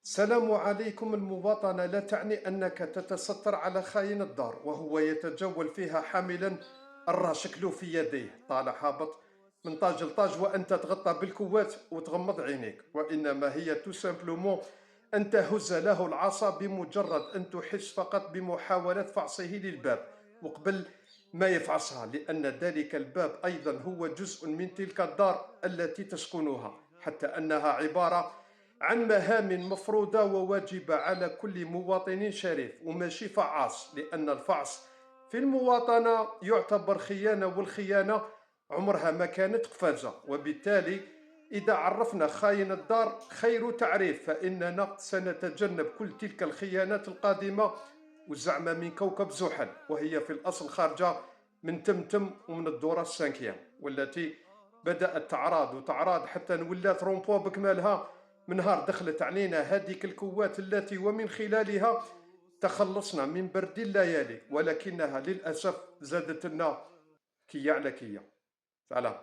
السلام عليكم. المواطنة لا تعني أنك تتستر على خاين الدار وهو يتجول فيها حاملا الراشكلو في يديه طالع هابط من طاج لطاج وأنت تغطى بالكوات وتغمض عينيك، وإنما هي تو سامبلومون أن تهز له العصا بمجرد أن تحس فقط بمحاولة فعصه للباب وقبل ما يفعصها، لأن ذلك الباب أيضا هو جزء من تلك الدار التي تسكنها، حتى أنها عبارة عن مهام مفروضة وواجبة على كل مواطن شريف وماشي فعاص، لأن الفعص في المواطنة يعتبر خيانة، والخيانة عمرها ما كانت قفازة. وبالتالي إذا عرفنا خاين الدار خير تعريف فإننا سنتجنب كل تلك الخيانات القادمة والزعمة من كوكب زحل، وهي في الأصل خارجة من تمتم ومن الدورة السانكيام، والتي بدأت تعراض وتعراض حتى ولات رومبوا بكمالها من نهار دخلت علينا هذيك الكوات التي ومن خلالها تخلصنا من برد الليالي، ولكنها للأسف زادت لنا كية على كية. سلام.